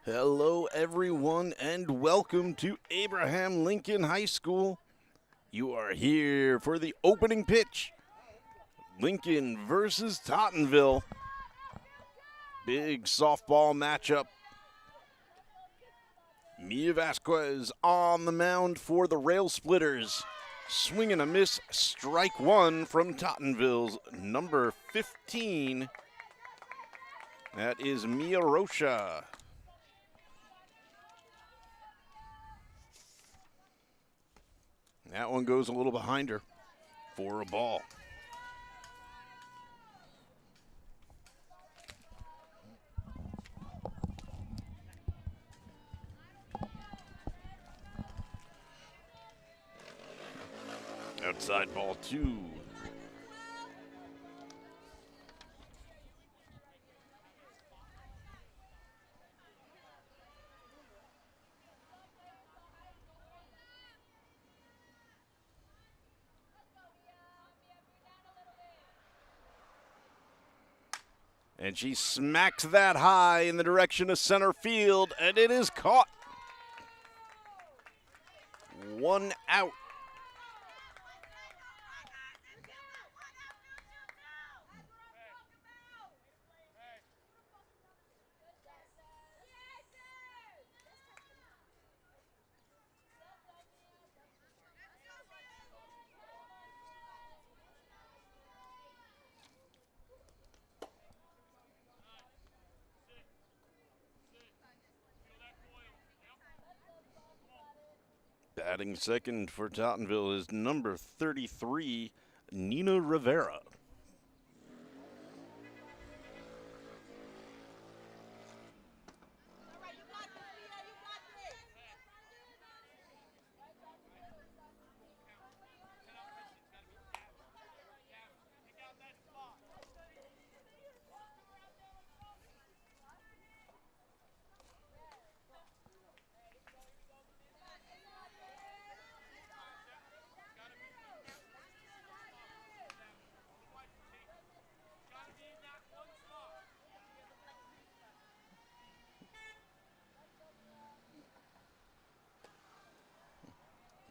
Hello, everyone, and welcome to Abraham Lincoln High School. You are here for the opening pitch. Lincoln versus Tottenville. Big softball matchup. Mia Vasquez on the mound for the Railsplitters. Swing and a miss, strike one from Tottenville's number 15. That is Mia Rocha. That one goes a little behind her for a ball. Outside ball two. And she smacks that high in the direction of center field, and it is caught. One out. Batting second for Tottenville is number 33, Nina Rivera.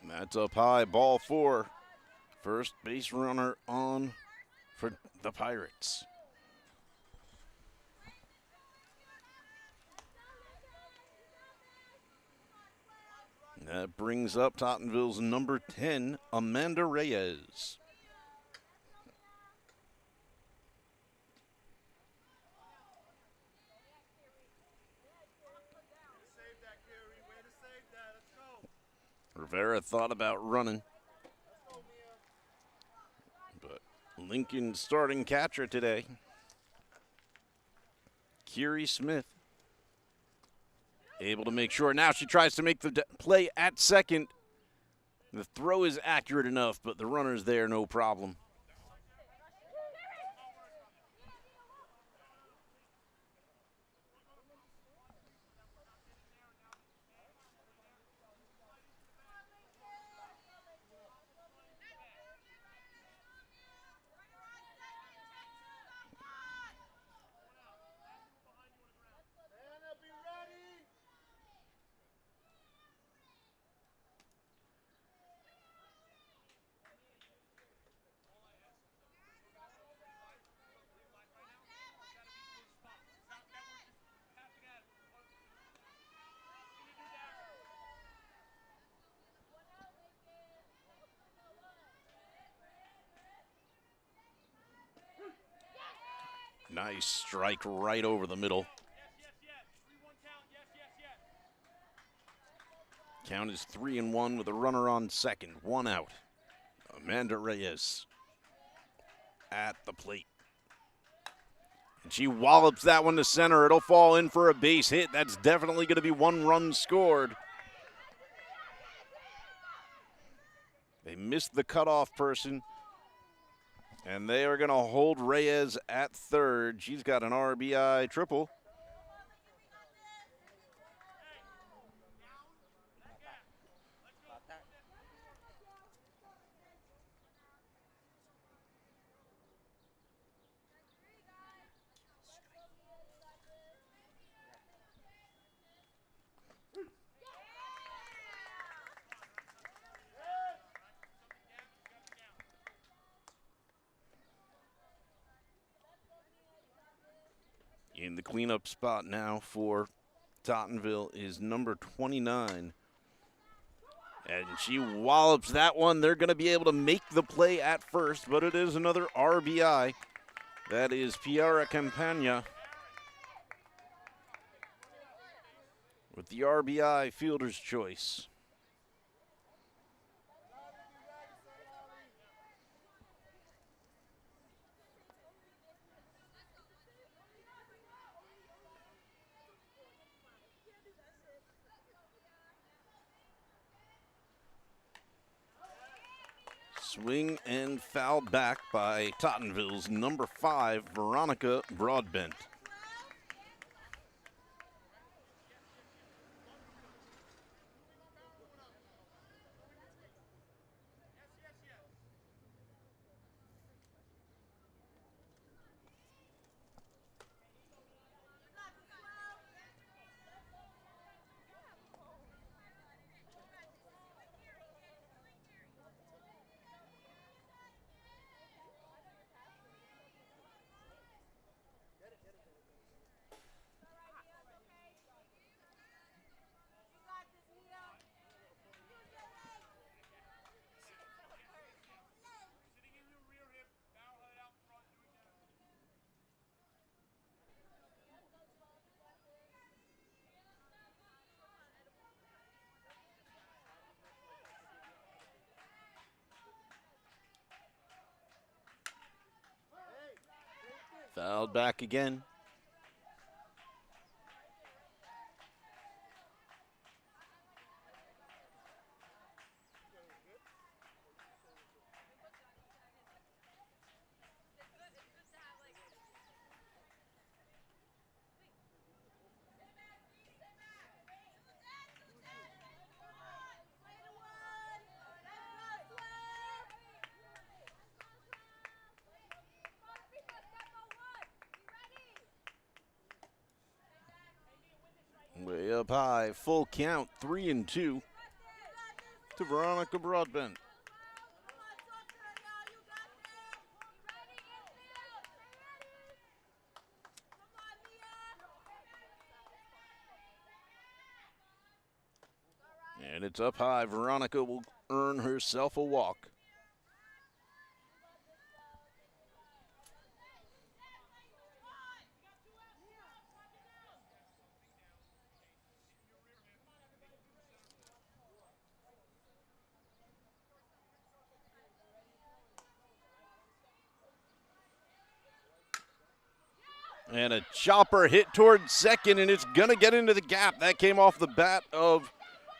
That's up high, ball four. First base runner on for the Pirates. That brings up Tottenville's number 10, Amanda Reyes. Rivera thought about running, but Lincoln's starting catcher today, Kiri Smith, able to make sure. Now she tries to make the play at second. The throw is accurate enough, but the runner's there, no problem. Nice strike right over the middle. Count is 3-1 with a runner on second, one out. Amanda Reyes at the plate. And she wallops that one to center. It'll fall in for a base hit. That's definitely going to be one run scored. They missed the cutoff person. And they are going to hold Reyes at third. She's got an RBI triple. In the cleanup spot now for Tottenville is number 29. And she wallops that one. They're going to be able to make the play at first, but it is another RBI. That is Piara Campagna with the RBI fielder's choice. Swing and foul back by Tottenville's number 5, Veronica Broadbent. Fouled back again. Way up high, full count, 3-2 to Veronica Broadbent. And it's up high. Veronica will earn herself a walk. And a chopper hit towards second, and it's going to get into the gap. That came off the bat of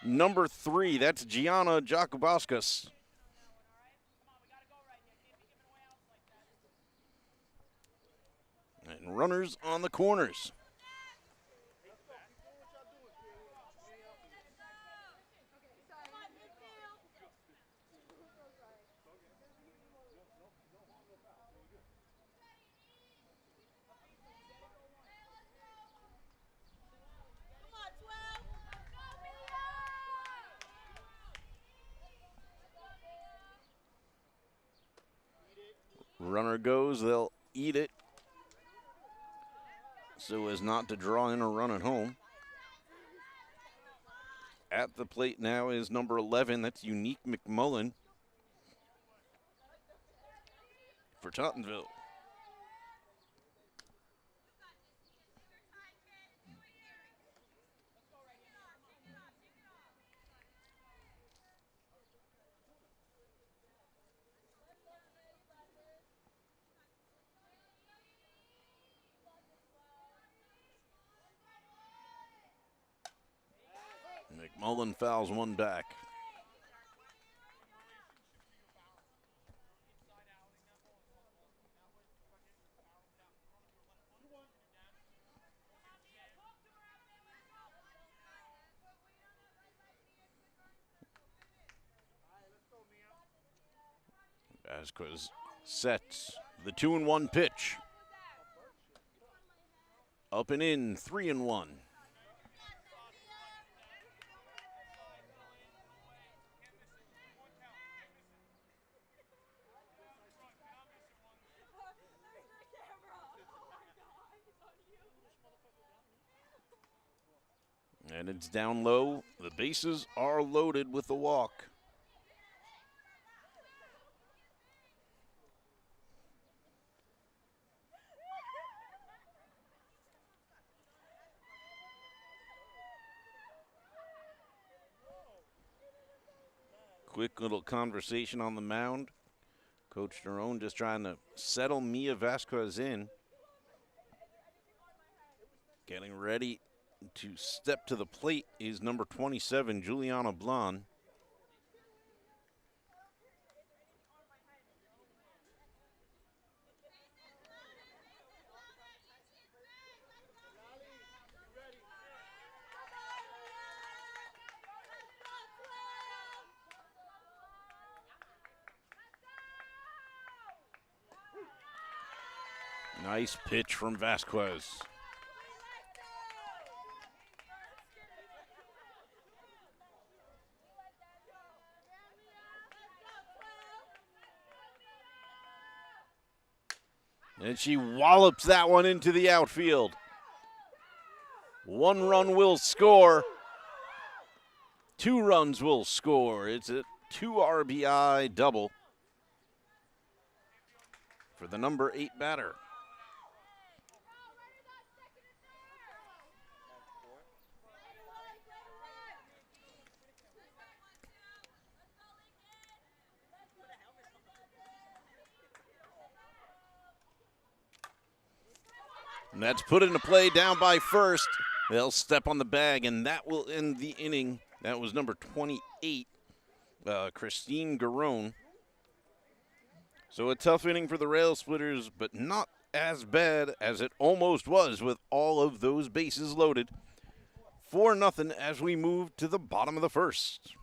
number 3. That's Gianna Jakubauskas. And runners on the corners. Runner goes, they'll eat it so as not to draw in a run at home. At the plate now is number 11, that's Unique McMullen for Tottenville. McMullen fouls one back. Vasquez sets the 2-1 pitch. Up and in, 3-1. And it's down low. The bases are loaded with the walk. Quick little conversation on the mound. Coach Nerone just trying to settle Mia Vasquez in. Getting ready to step to the plate is number 27, Juliana Blon. Nice pitch from Vasquez. And she wallops that one into the outfield. 1 run will score. 2 runs will score. It's a 2 RBI double for the number 8 batter. And that's put into play down by first. They'll step on the bag, and that will end the inning. That was number 28, Christine Garone. So a tough inning for the Railsplitters, but not as bad as it almost was with all of those bases loaded. 4-0 as we move to the bottom of the first.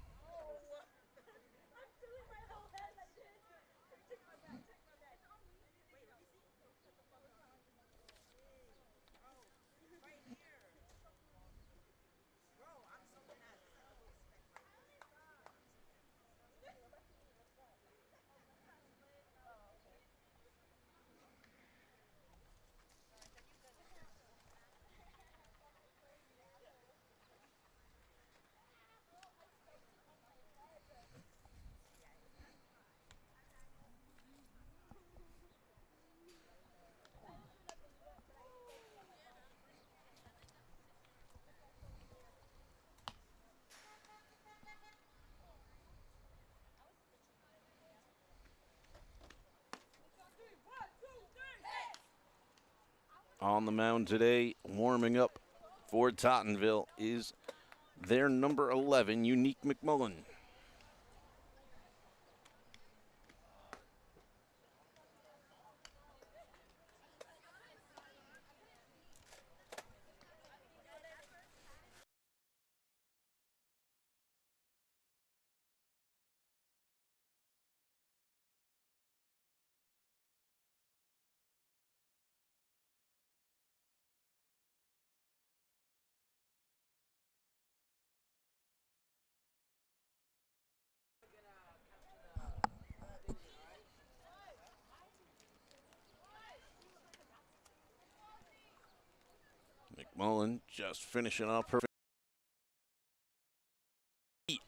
On the mound today, warming up for Tottenville, is their number 11, Unique McMullen. McMullen just finishing up her. If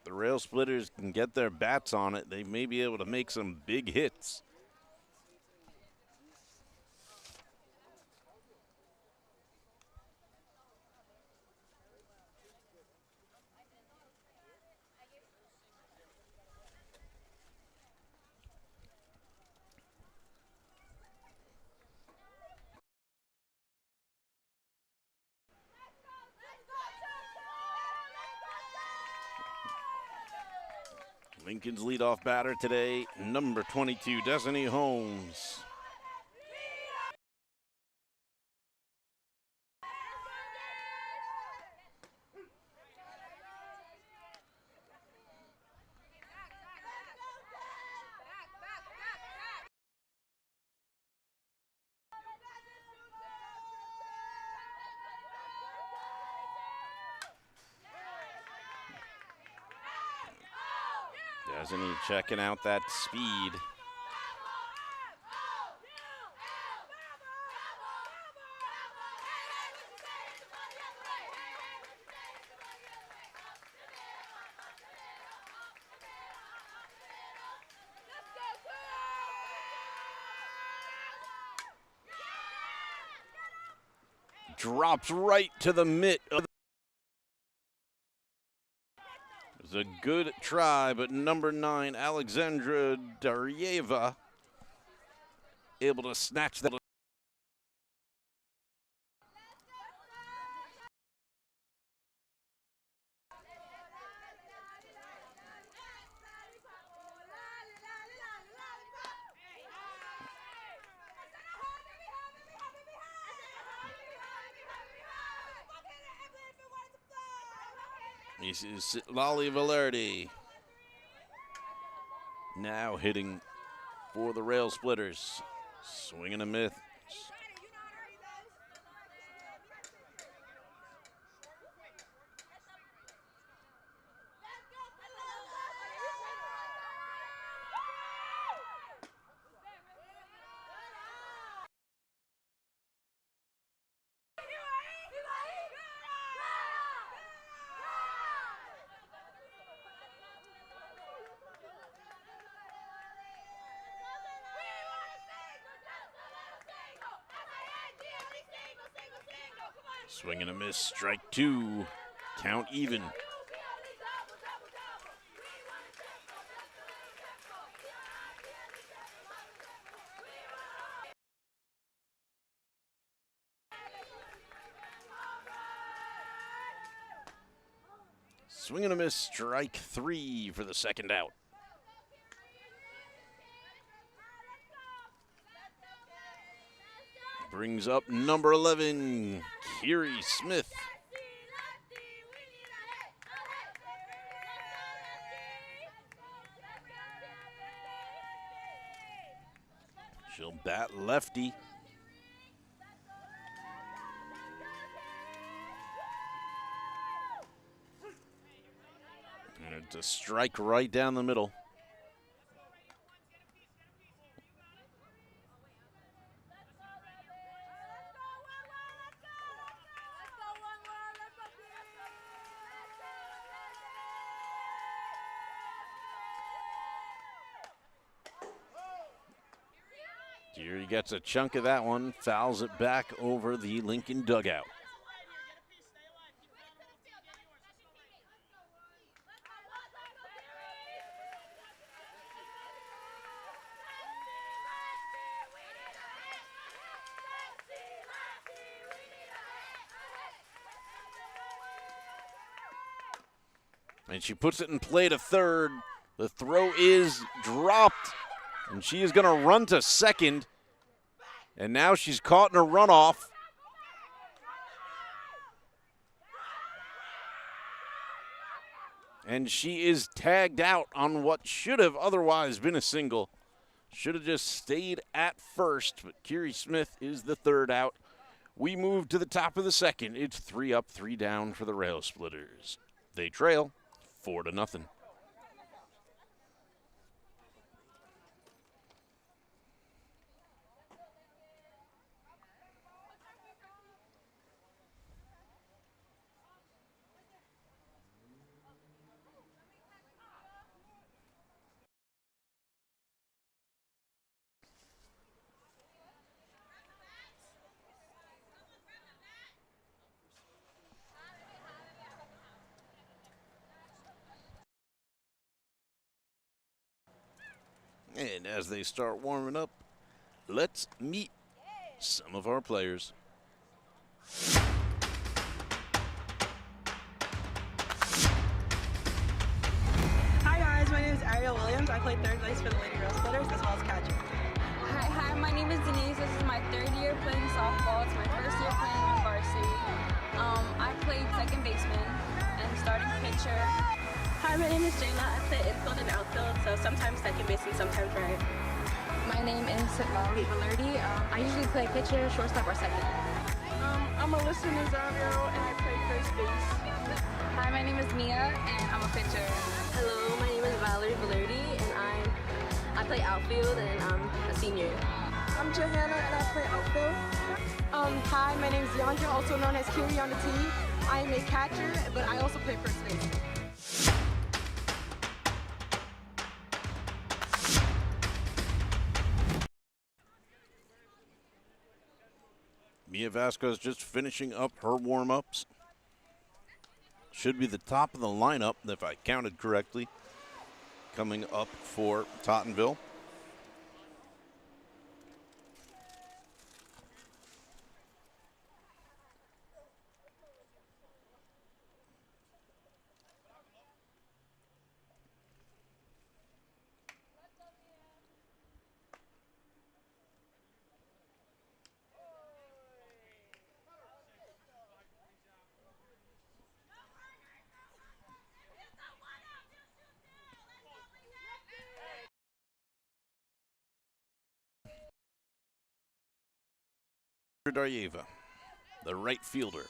the Railsplitters can get their bats on it, they may be able to make some big hits. Lincoln's leadoff batter today, number 22, Destiny Holmes. Destiny checking out that speed. drops right to the mitt. It was a good try, but number 9, Alexandra Daryeva, able to snatch that. This is Lolly Valerdi. Now hitting for the Railsplitters. Swinging a miss. Swing and a miss, strike 2, count even. Swing and a miss, strike 3 for the second out. Brings up number 11, Kiri Smith. She'll bat lefty. And it's a strike right down the middle. Kiri gets a chunk of that one, fouls it back over the Lincoln dugout. And she puts it in play to third. The throw is dropped, and she is going to run to second. And now she's caught in a runoff. And she is tagged out on what should have otherwise been a single. Should have just stayed at first, but Kiri Smith is the third out. We move to the top of the second. It's 3 up, 3 down for the Railsplitters. They trail 4-0. And as they start warming up, let's meet some of our players. Hi guys, my name is Ariel Williams. I play third base for the Lady Railsplitters as well as catcher. Hi, my name is Denise. This is my third year playing softball. It's my first year playing on varsity. I played second baseman and starting pitcher. Hi, my name is Jayla. I play infield and outfield, so sometimes second base and sometimes right. My name is Lolly Valerdi. I usually play pitcher, shortstop, or second. I'm Alyssa Nazario and I play first base. Hi, my name is Mia and I'm a pitcher. Hello, my name is Valerie Valerdi and I play outfield and I'm a senior. I'm Johanna and I play outfield. Hi, my name is Yandra, also known as Kiri on the team. I am a catcher, but I also play first base. Mia Vasquez just finishing up her warm-ups. Should be the top of the lineup, if I counted correctly, coming up for Tottenville. Daryeva, the right fielder.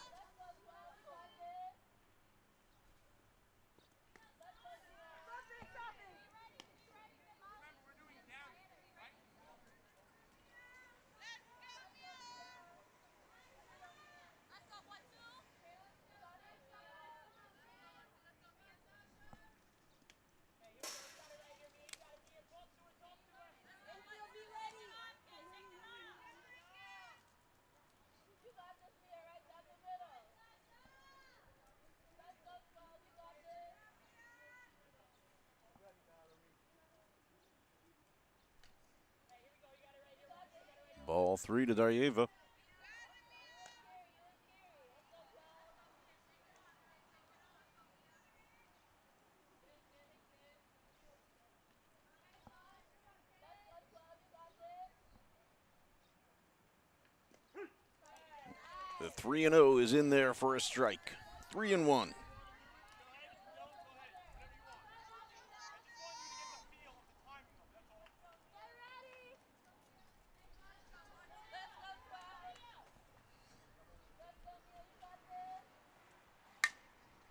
Ball 3 to Daryeva. The 3-0 is in there for a strike. 3-1.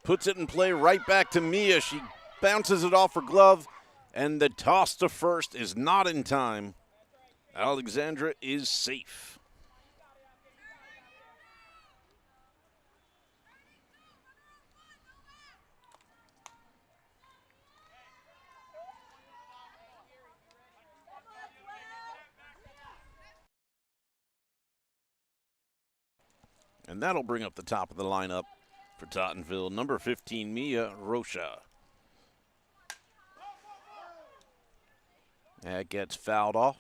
Puts it in play right back to Mia. She bounces it off her glove, and the toss to first is not in time. Alexandra is safe. And that'll bring up the top of the lineup for Tottenville. Number 15, Mia Rocha. That gets fouled off.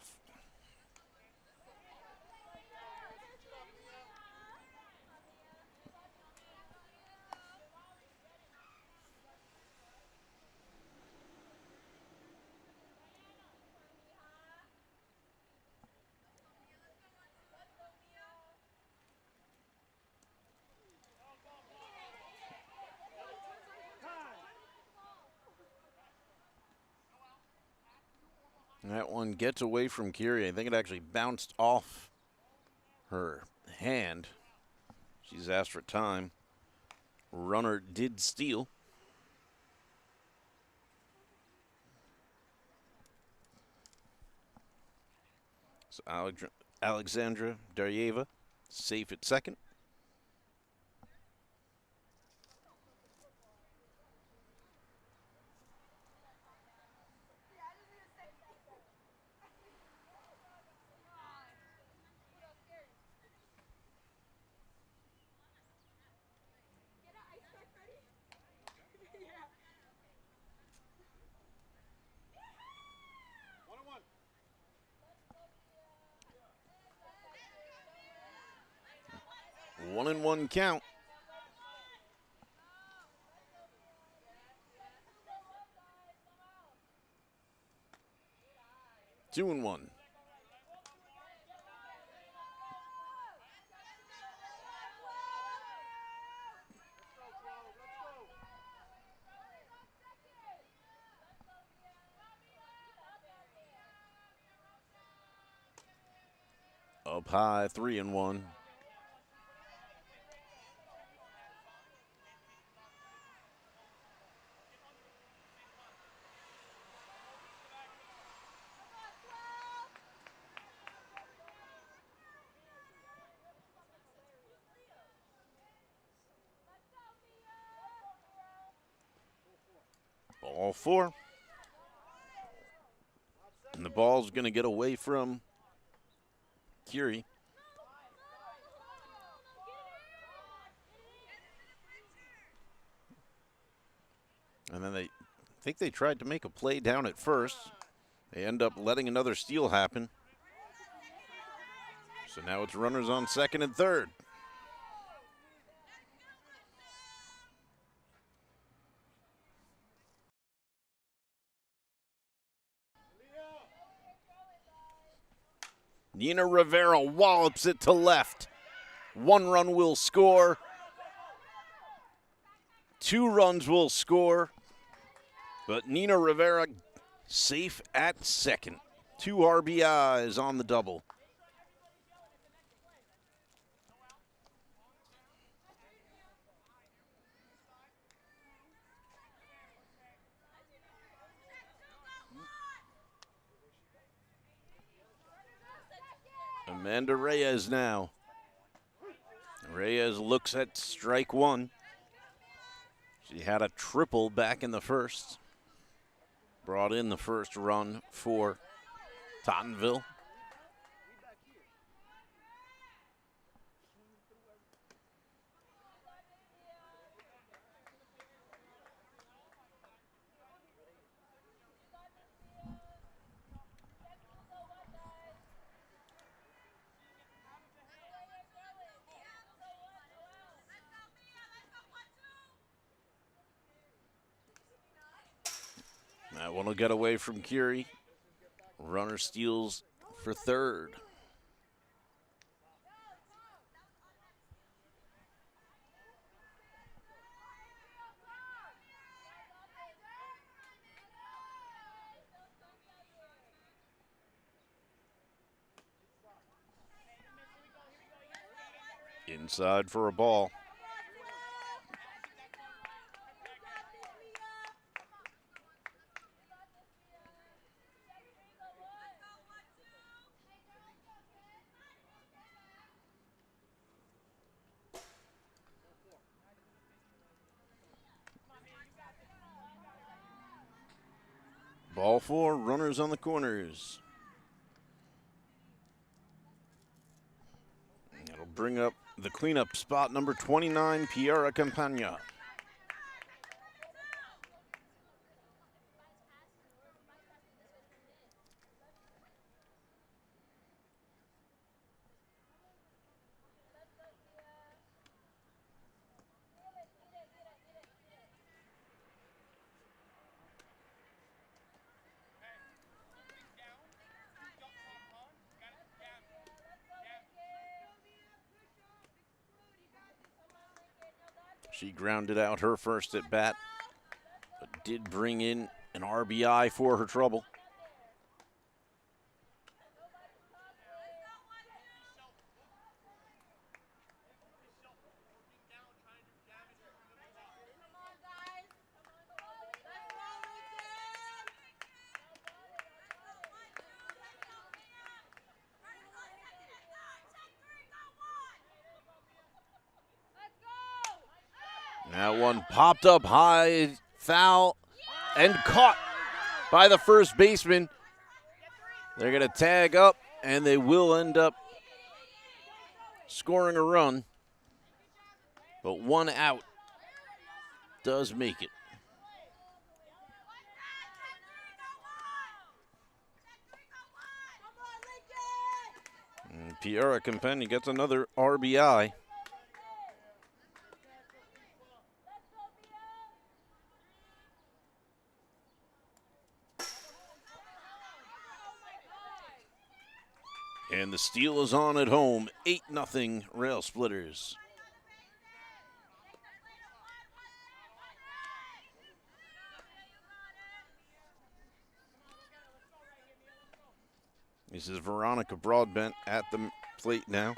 That one gets away from Curie. I think it actually bounced off her hand. She's asked for time. Runner did steal. So Alexandra Daryeva safe at second. One and one count. Two and one. Up high, 3-1. Ball 4. And the ball's going to get away from Curie. And then I think they tried to make a play down at first. They end up letting another steal happen. So now it's runners on second and third. Nina Rivera wallops it to left. 1 run will score. 2 runs will score. But Nina Rivera safe at second. 2 RBIs on the double. Amanda Reyes now. Reyes looks at strike 1. She had a triple back in the first. Brought in the first run for Tottenville. That one will get away from Curie. Runner steals for third. Inside for a ball. Ball 4, runners on the corners. That'll bring up the cleanup spot, number 29, Piera Campagna. She grounded out her first at bat, but did bring in an RBI for her trouble. That one popped up high, foul, and caught by the first baseman. They're going to tag up, and they will end up scoring a run. But 1 out does make it. And Piera Campagna gets another RBI. And the steal is on at home, 8-0 Railsplitters. This is Veronica Broadbent at the plate now.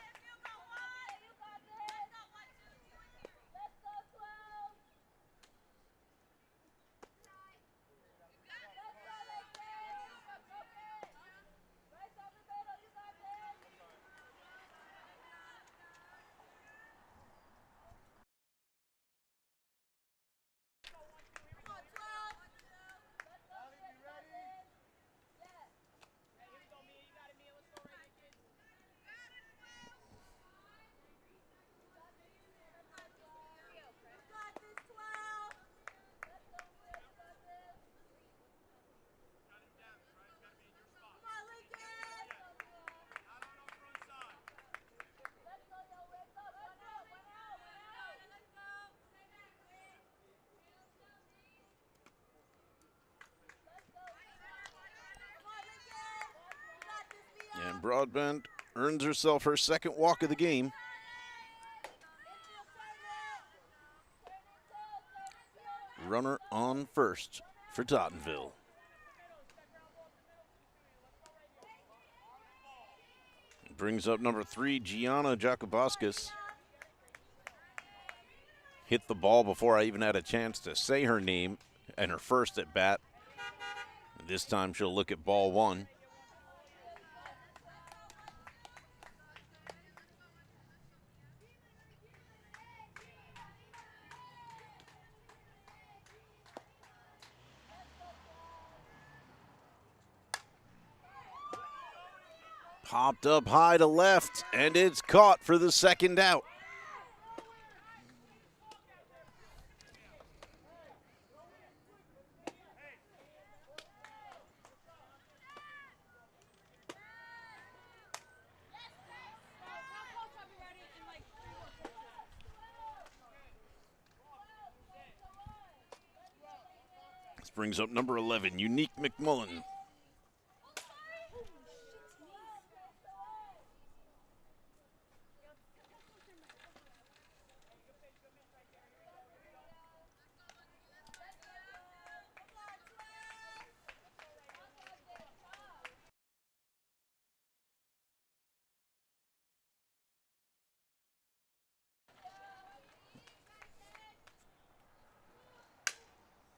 Broadbent earns herself her second walk of the game. Runner on first for Tottenville. Brings up number 3, Gianna Jakubauskas. Hit the ball before I even had a chance to say her name and her first at bat. This time she'll look at ball 1. Popped up high to left, and it's caught for the second out. This brings up number 11, Unique McMullen.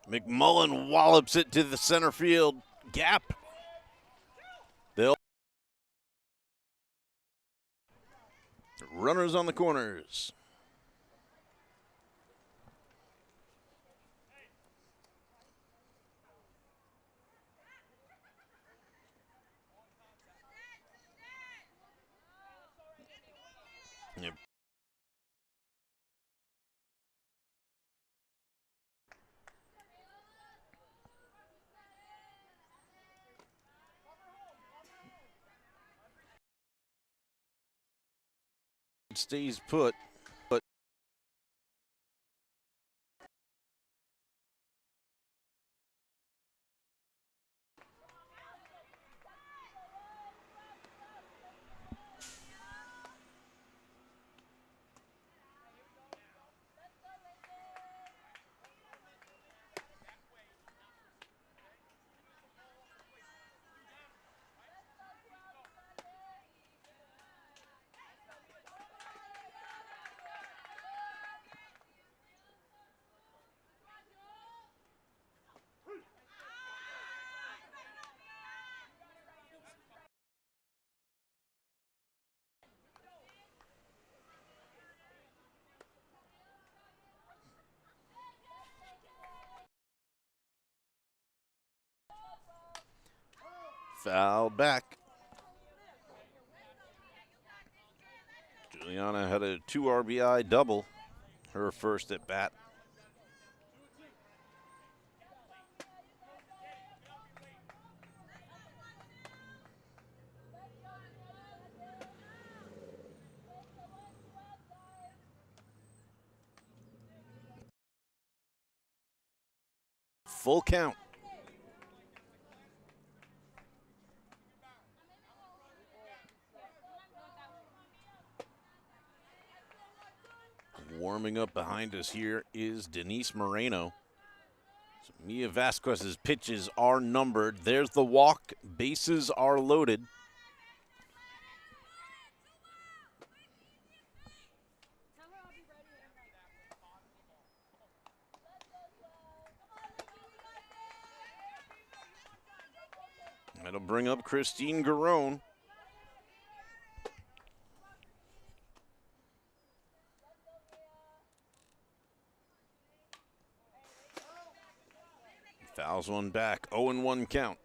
McMullen wallops it to the center field gap. They'll runners on the corners. Yep. Stays put, but foul back. Juliana had a 2 RBI double, her first at bat. Full count. Warming up behind us here is Denise Moreno. So Mia Vasquez's pitches are numbered. There's the walk. Bases are loaded. That'll bring up Christine Garone. Fouls one back, 0-1 count.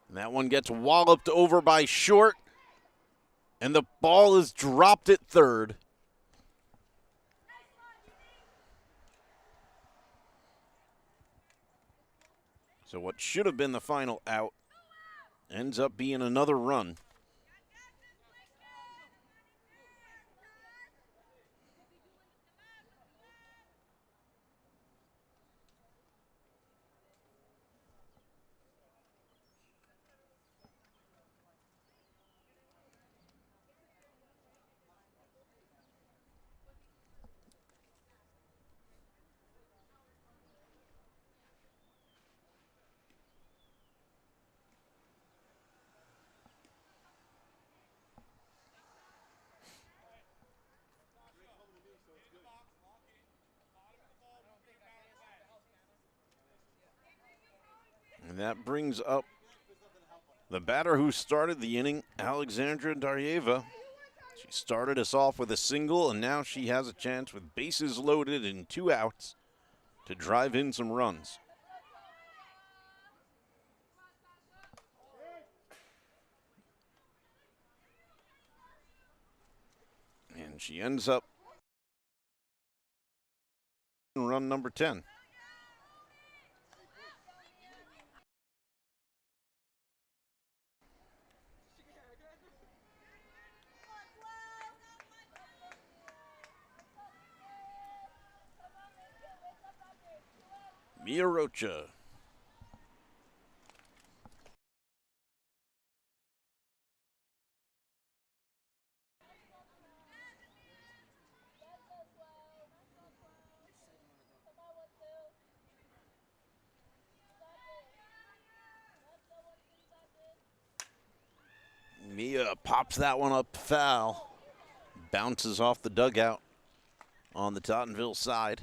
And that one gets walloped over by short, and the ball is dropped at third. So what should have been the final out ends up being another run. And that brings up the batter who started the inning, Alexandra Daryeva. She started us off with a single, and now she has a chance with bases loaded and 2 outs to drive in some runs. And she ends up in run number 10. Mia Rocha. Mia pops that one up foul. Bounces off the dugout on the Tottenville side.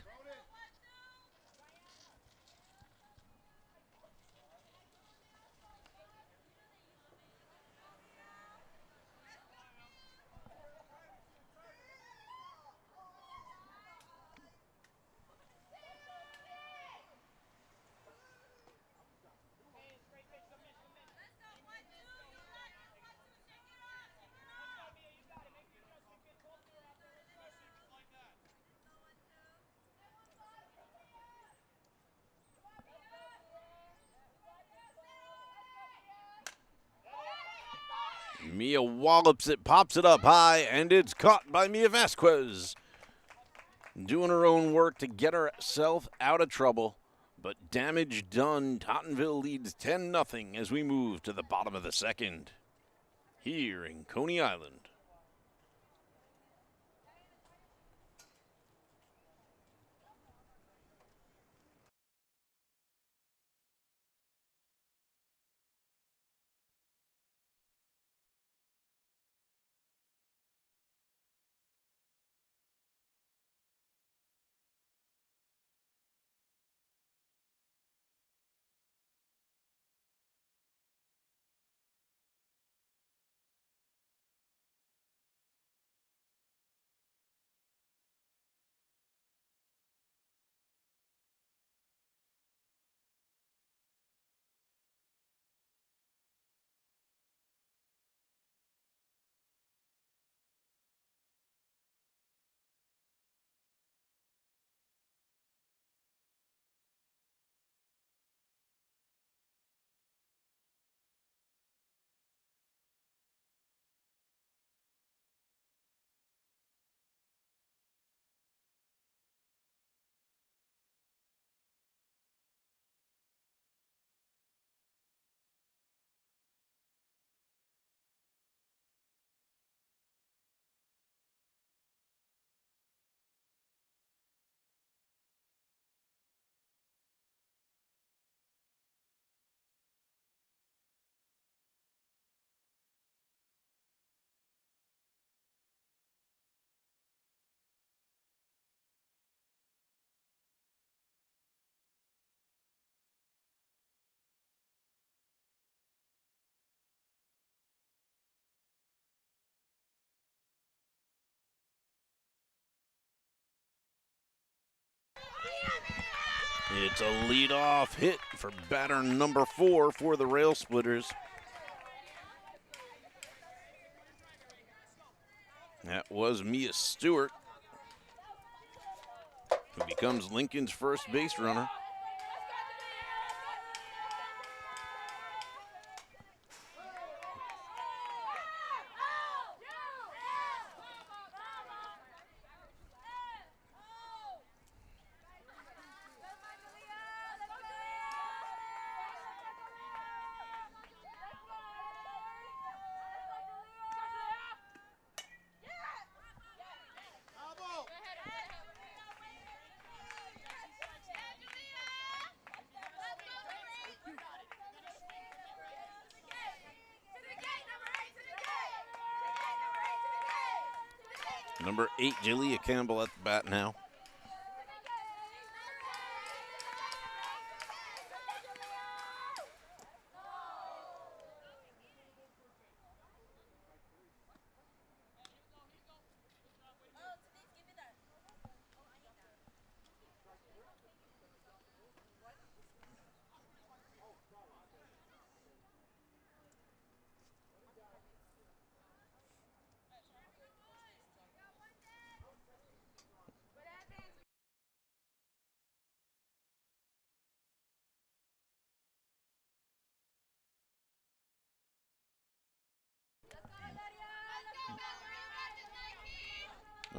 Mia wallops it, pops it up high, and it's caught by Mia Vasquez. Doing her own work to get herself out of trouble, but damage done. Tottenville leads 10-0 as we move to the bottom of the second here in Coney Island. It's a leadoff hit for batter number 4 for the Railsplitters. That was Mia Stewart, who becomes Lincoln's first base runner. Number 8, Jalea Campbell at the bat now.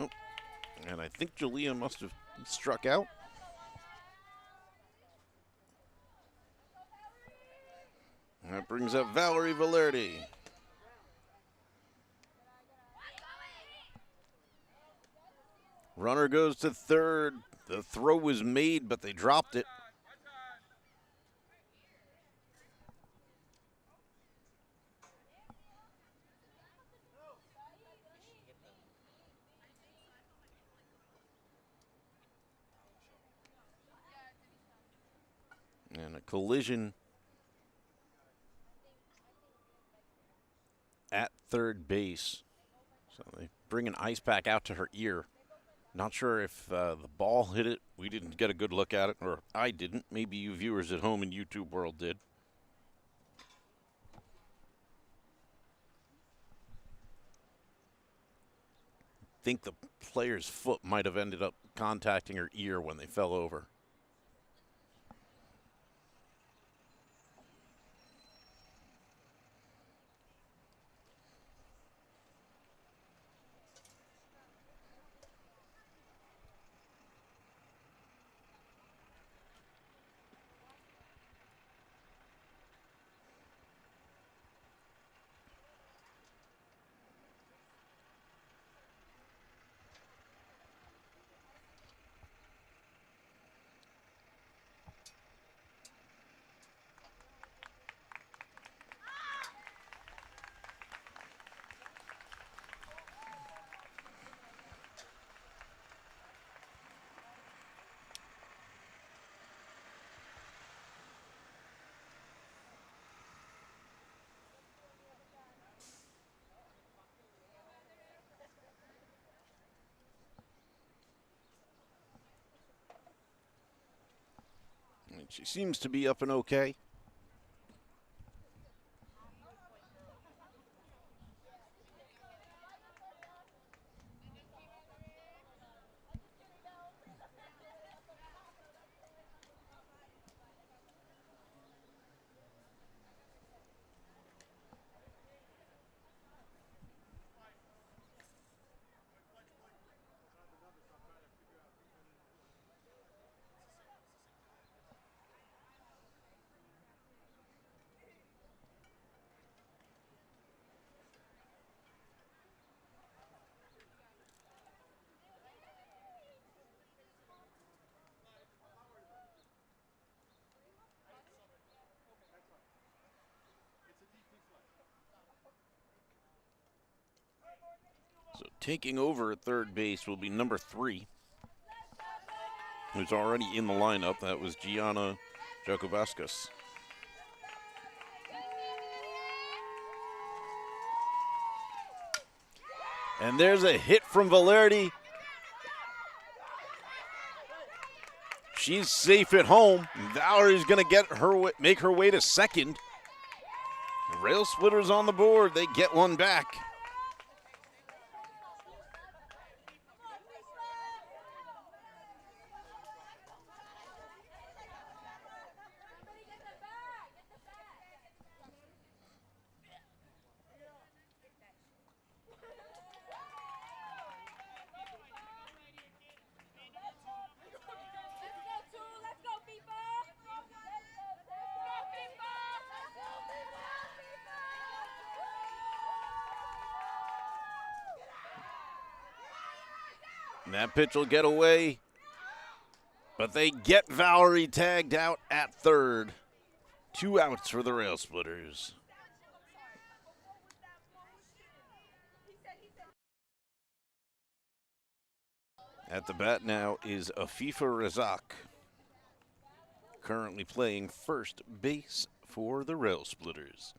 Oh, and I think Jalea must have struck out. That brings up Valerie Valerdi. Runner goes to third. The throw was made, but they dropped it. And a collision at third base. So they bring an ice pack out to her ear. Not sure if the ball hit it. We didn't get a good look at it, or I didn't. Maybe you viewers at home in YouTube world did. I think the player's foot might have ended up contacting her ear when they fell over. And she seems to be up and okay. So taking over at third base will be number 3, who's already in the lineup. That was Gianna Jakubaskas. And there's a hit from Valerdi. She's safe at home. Valerie's going to make her way to second. Railsplitters on the board. They get one back. And that pitch will get away, but they get Valerie tagged out at third. 2 outs for the Railsplitters. At the bat now is Afifa Razak, currently playing first base for the Railsplitters.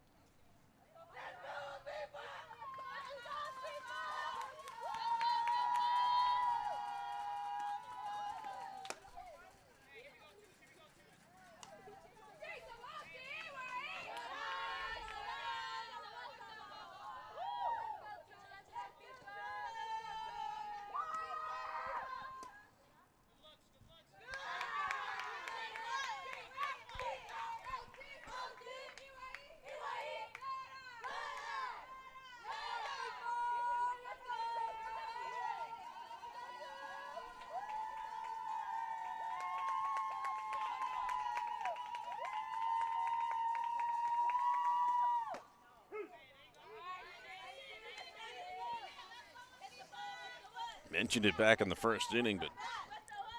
Mentioned it back in the first inning, but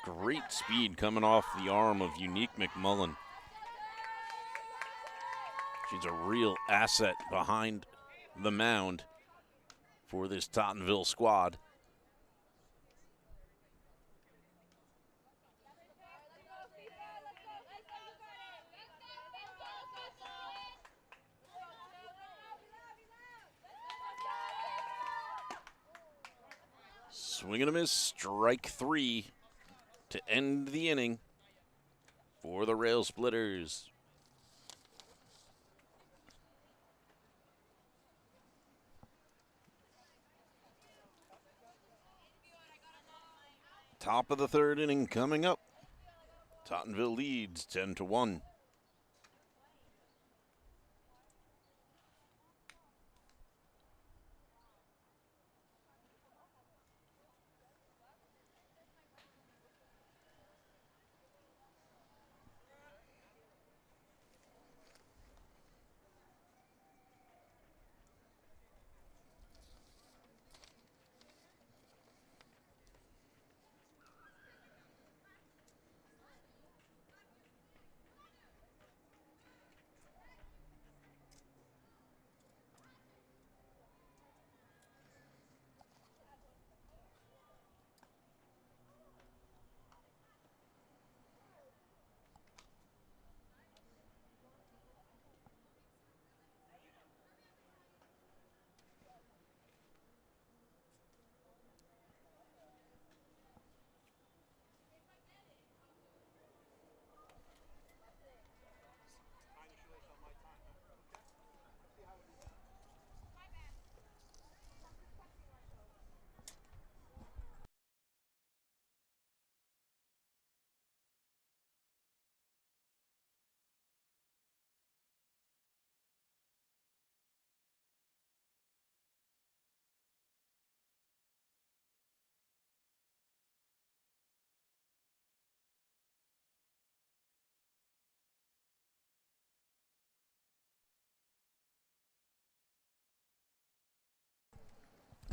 great speed coming off the arm of Unique McMullen. She's a real asset behind the mound for this Tottenville squad. Swing and a miss, strike three to end the inning for the Railsplitters. Top of the third inning coming up. Tottenville leads 10-1.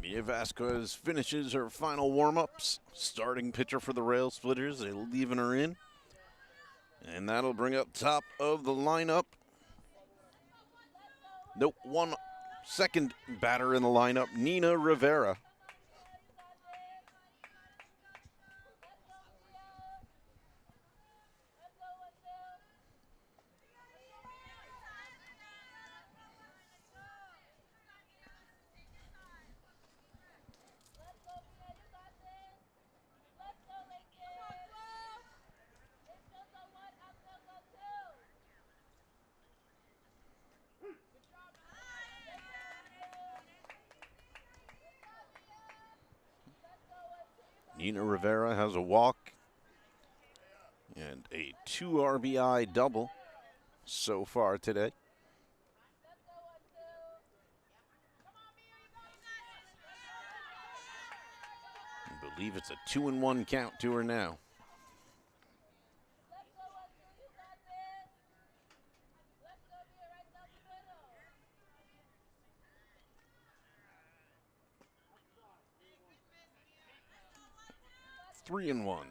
Mia Vasquez finishes her final warm-ups. Starting pitcher for the Railsplitters. They're leaving her in. And that'll bring up top of the lineup. Nope, one second batter in the lineup, Nina Rivera. Nina Rivera has a walk and a 2 RBI double so far today. I believe it's a 2-1 count to her now. Three and one.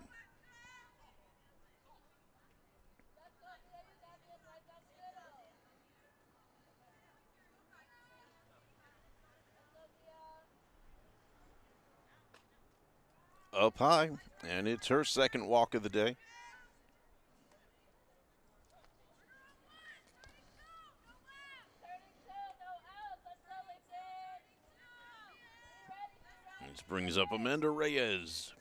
up high, and it's her second walk of the day. This brings up Amanda Reyes.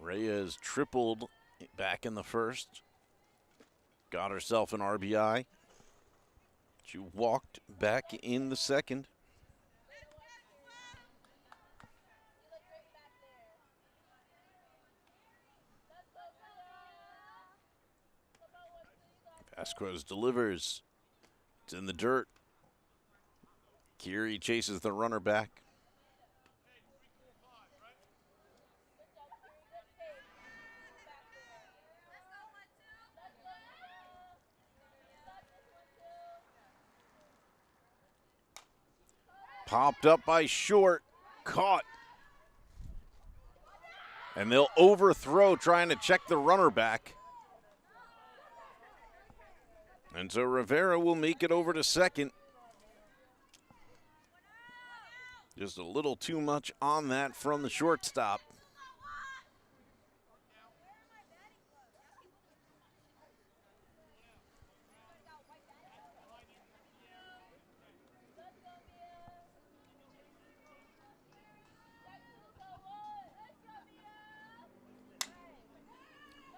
Reyes tripled back in the first. Got herself an RBI. She walked back in the second. Vasquez delivers. It's in the dirt. Curie chases the runner back. Popped up by short, caught. And they'll overthrow trying to check the runner back. And so Rivera will make it over to second. Just a little too much on that from the shortstop.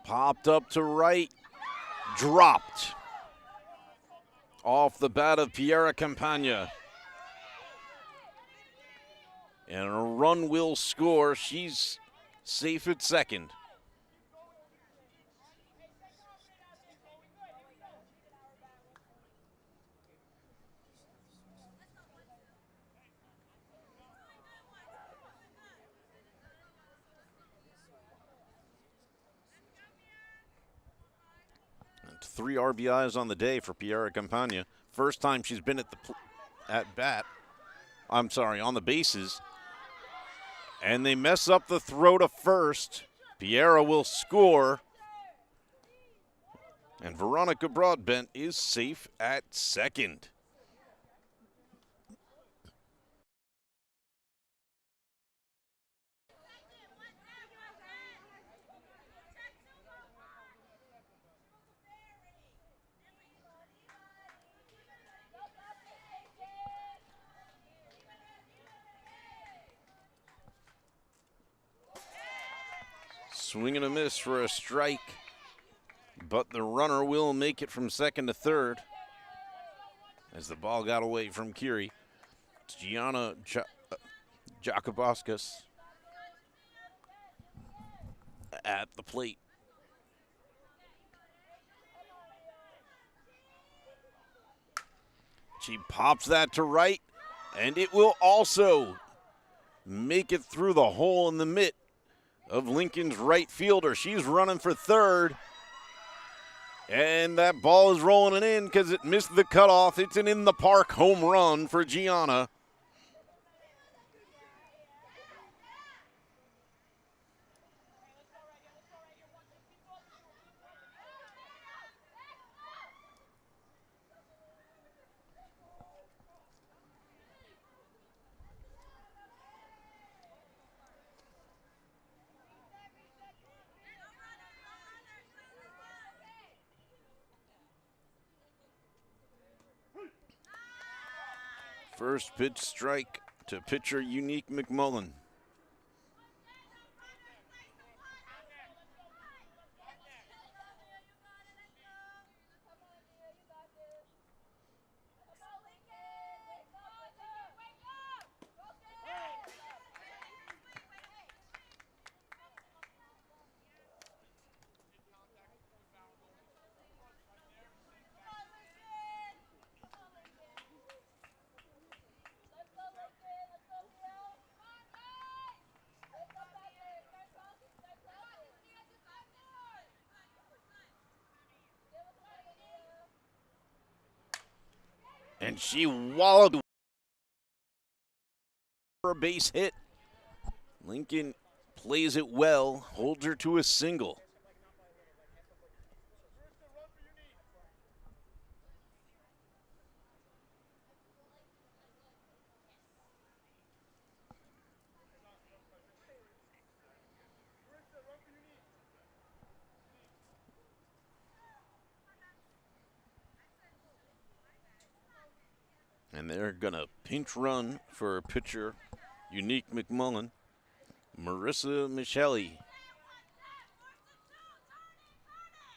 Popped up to right, dropped. Off the bat of Piera Campagna. And a run will score. She's safe at second. And 3 RBIs on the day for Piera Campagna. First time she's been at bat. I'm sorry, on the bases. And they mess up the throw to first. Piera will score. And Veronica Broadbent is safe at second. Swing and a miss for a strike, but the runner will make it from second to third as the ball got away from Curie. It's Gianna Jakubowskis at the plate. She pops that to right, and it will also make it through the hole in the mitt of Lincoln's right fielder. She's running for third. And that ball is rolling it in because it missed the cutoff. It's an in-the-park home run for Gianna. First pitch strike to pitcher Unique McMullen. And she wallowed for a base hit. Lincoln plays it well, holds her to a single. And they're going to pinch run for pitcher Unique McMullen, Marissa Michelli,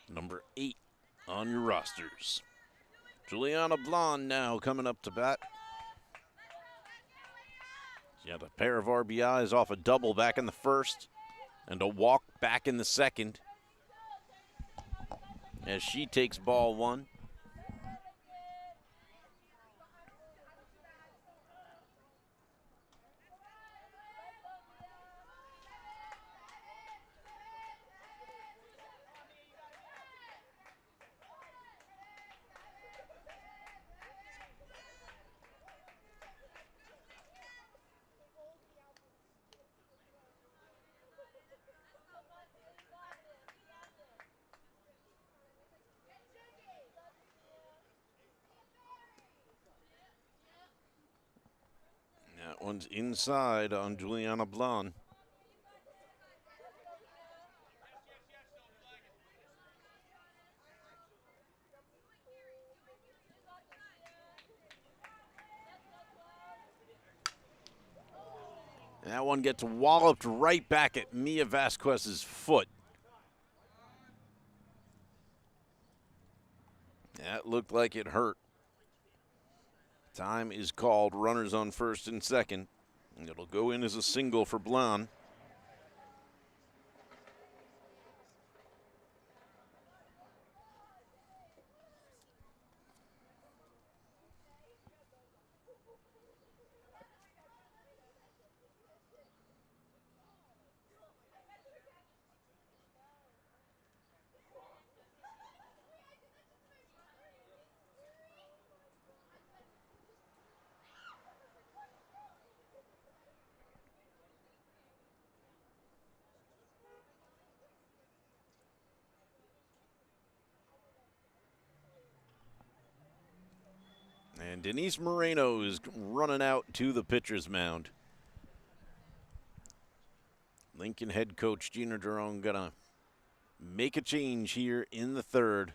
number 8 on your rosters. Juliana Blond now coming up to bat. She had a pair of RBIs off a double back in the first and a walk back in the second as she takes ball 1. That one's inside on Juliana Blond. That one gets walloped right back at Mia Vasquez's foot. That looked like it hurt. Time is called. Runners on first and second. And it'll go in as a single for Blond. And Denise Moreno is running out to the pitcher's mound. Lincoln head coach Gina Jerome gonna make a change here in the third.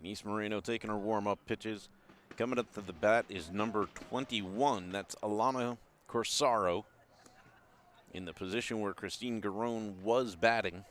Denise Moreno taking her warm-up pitches. Coming up to the bat is number 21. That's Alana Corsaro in the position where Christine Garone was batting.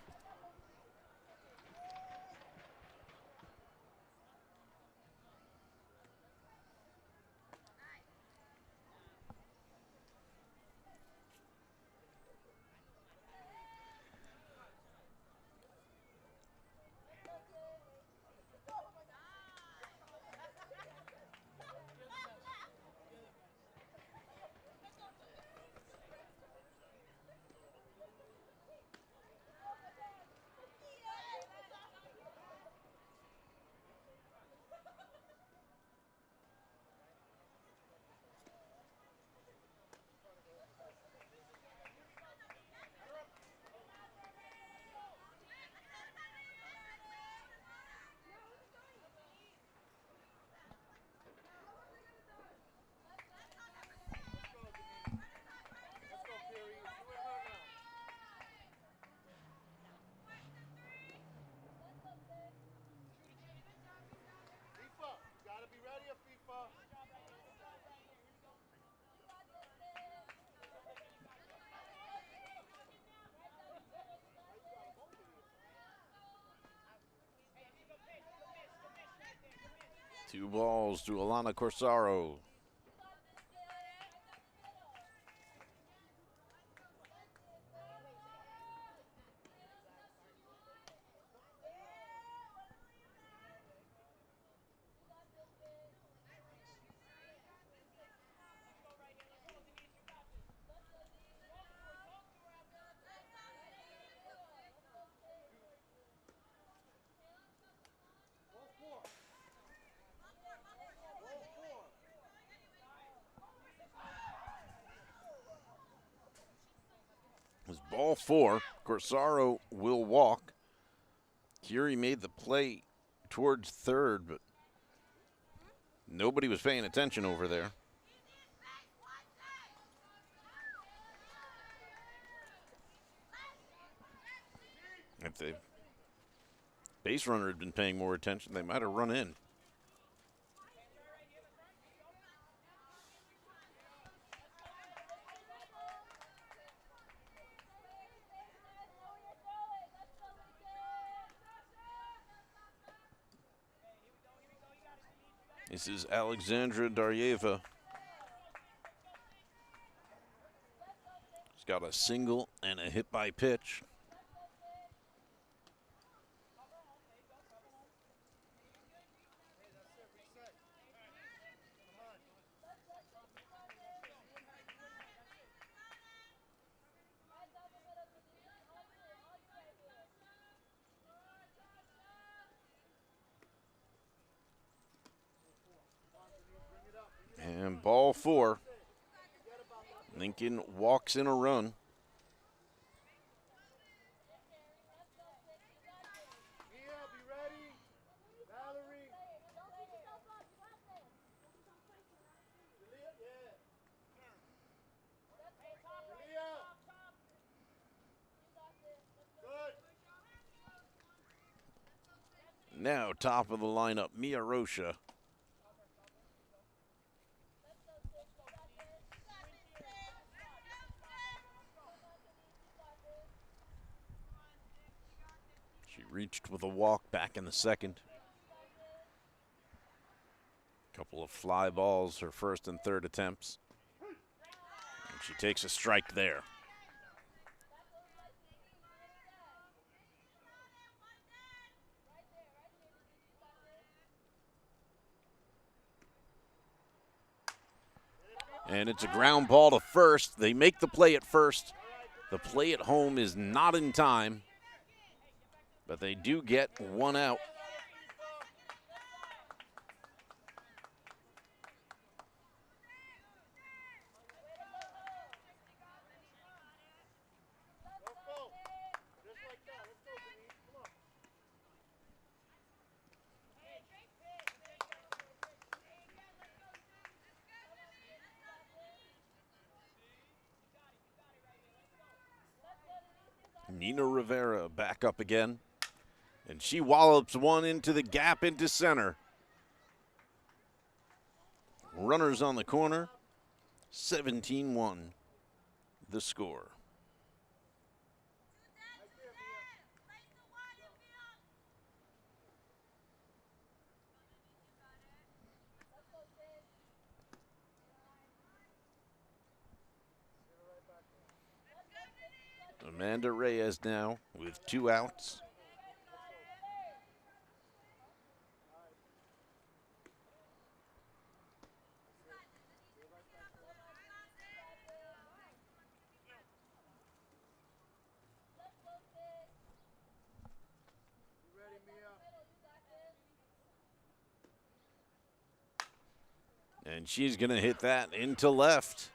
2 balls to Alana Corsaro. It's ball 4. Corsaro will walk. Curie made the play towards third, but nobody was paying attention over there. If the base runner had been paying more attention, they might have run in. This is Alexandra Daryeva. She's got a single and a hit by pitch. And ball 4. Lincoln walks in a run. Now top of the lineup, Mia Rocha. She reached with a walk back in the second. Couple of fly balls, her first and third attempts. And she takes a strike there. And it's a ground ball to first. They make the play at first. The play at home is not in time, but they do get one out. Nina Rivera back up again, and she wallops one into the gap into center. Runners on the corner, 17-1 the score. Amanda Reyes now with 2 outs. And she's going to hit that into left.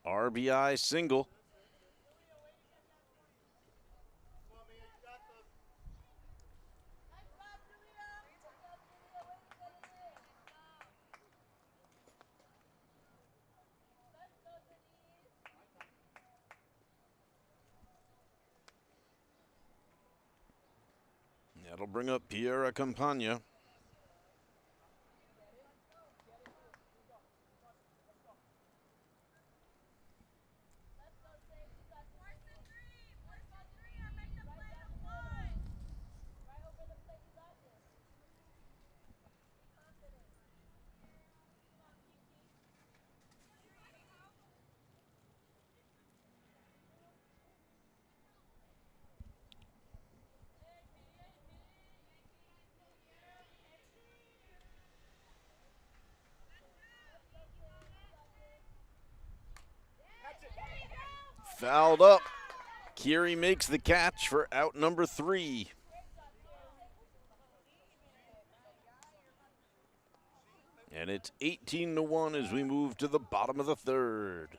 RBI single. That'll bring up Piera Campagna. Fouled up. Kiri makes the catch for out number 3. And it's 18-1 as we move to the bottom of the third.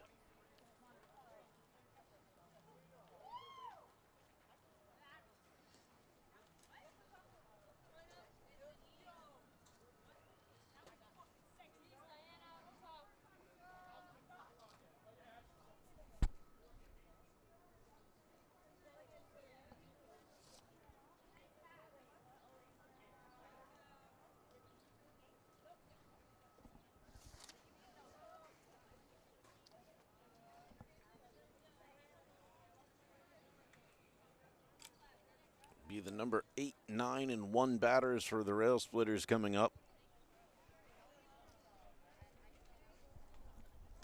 Be the number 8, 9, and 1 batters for the Railsplitters coming up.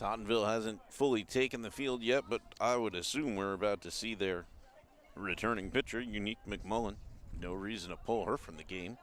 Tottenville hasn't fully taken the field yet, but I would assume we're about to see their returning pitcher, Unique McMullen. No reason to pull her from the game.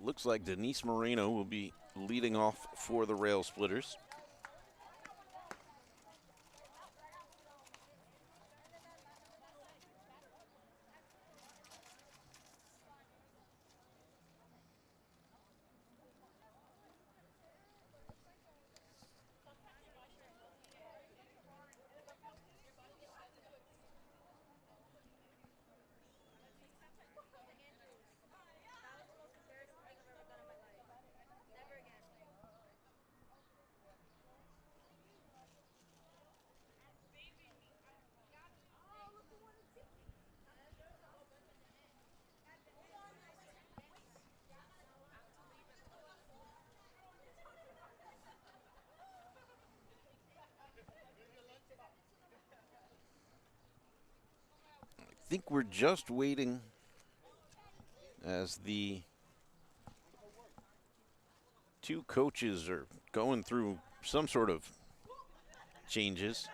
Looks like Denise Moreno will be leading off for the Railsplitters. I think we're just waiting as the two coaches are going through some sort of changes.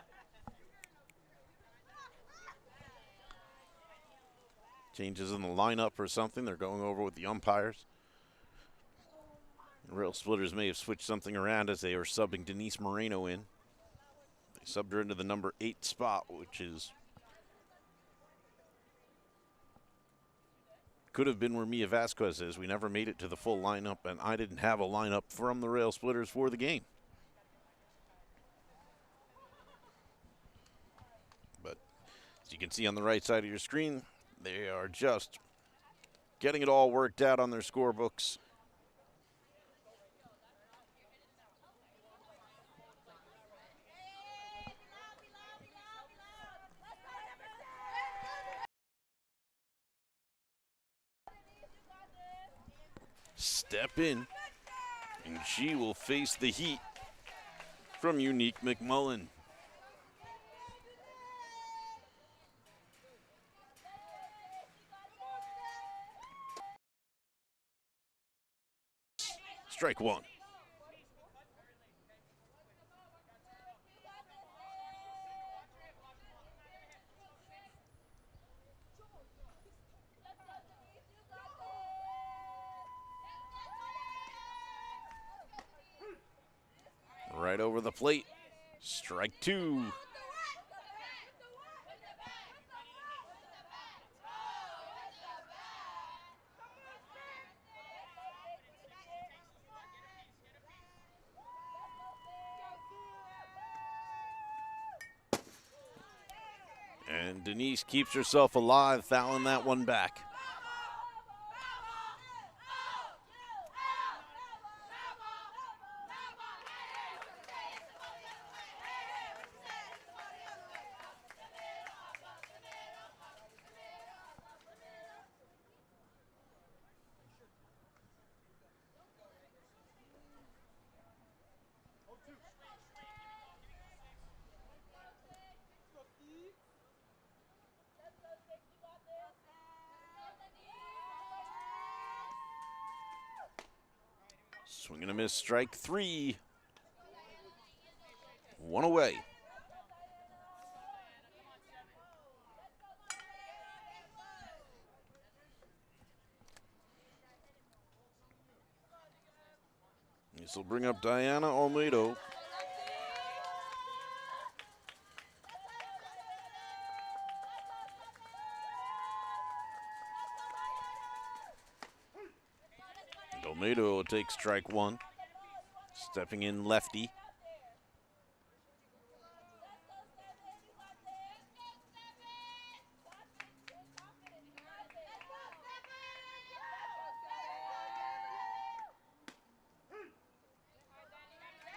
Changes in the lineup or something. They're going over with the umpires. The Railsplitters may have switched something around as they are subbing Denise Moreno in. They subbed her into the number 8 spot, which is could have been where Mia Vasquez is. We never made it to the full lineup, and I didn't have a lineup from the Railsplitters for the game. But as you can see on the right side of your screen, they are just getting it all worked out on their scorebooks. Step in, and she will face the heat from Unique McMullen. Strike one. Right over the plate. Strike two. And Denise keeps herself alive, fouling that one back. Swing and a miss, strike 3. 1 away. This will bring up Diana Olmedo. Olmedo will take strike 1. Stepping in lefty.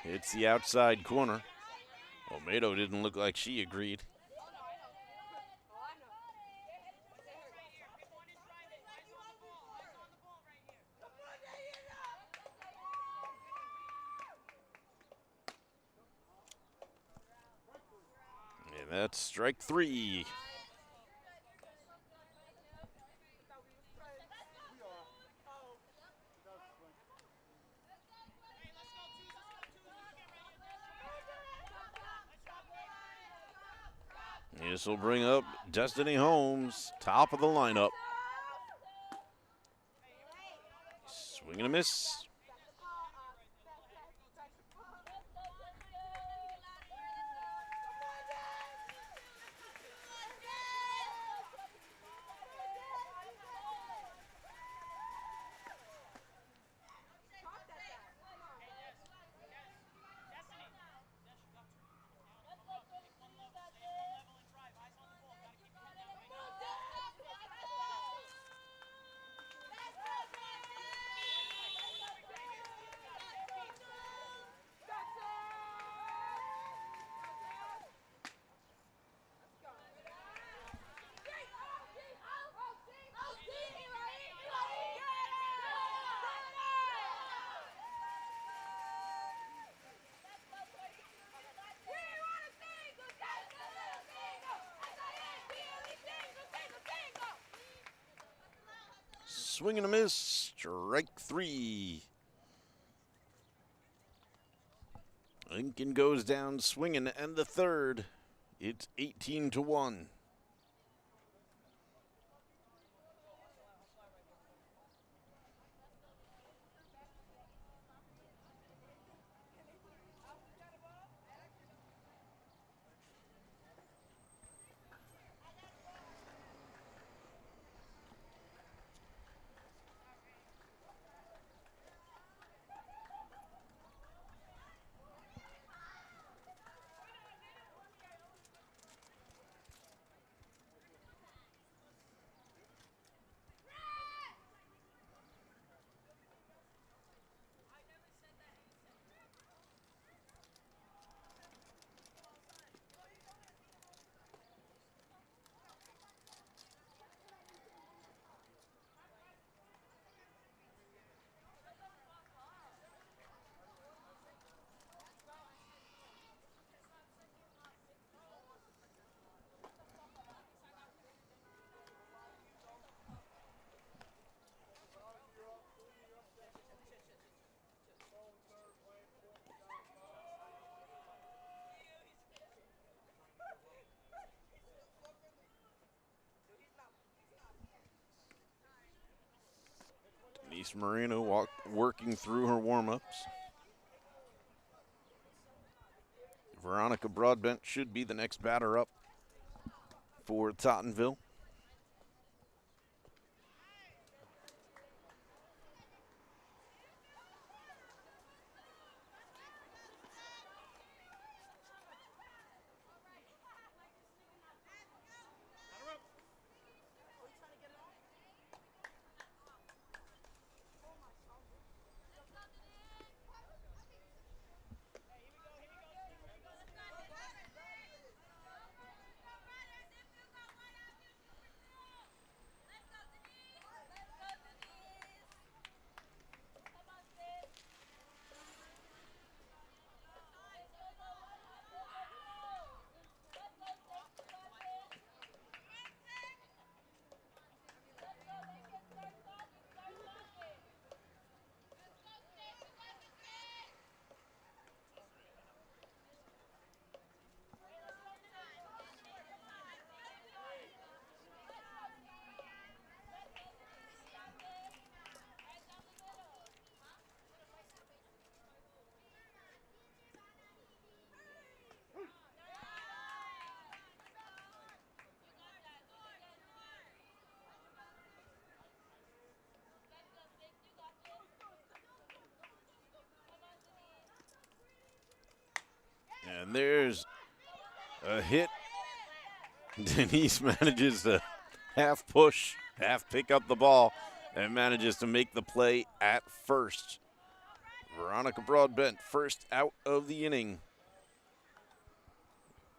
Hits the outside corner. Olmedo didn't look like she agreed. And that's strike 3. This will bring up Destiny Holmes, top of the lineup. Swing and a miss. Swing and a miss, strike 3. Lincoln goes down swinging, and the third. It's 18-1. Denise Marino working through her warm-ups. Veronica Broadbent should be the next batter up for Tottenville. And there's a hit. Denise manages to half push, half pick up the ball, and manages to make the play at first. Veronica Broadbent, first out of the inning,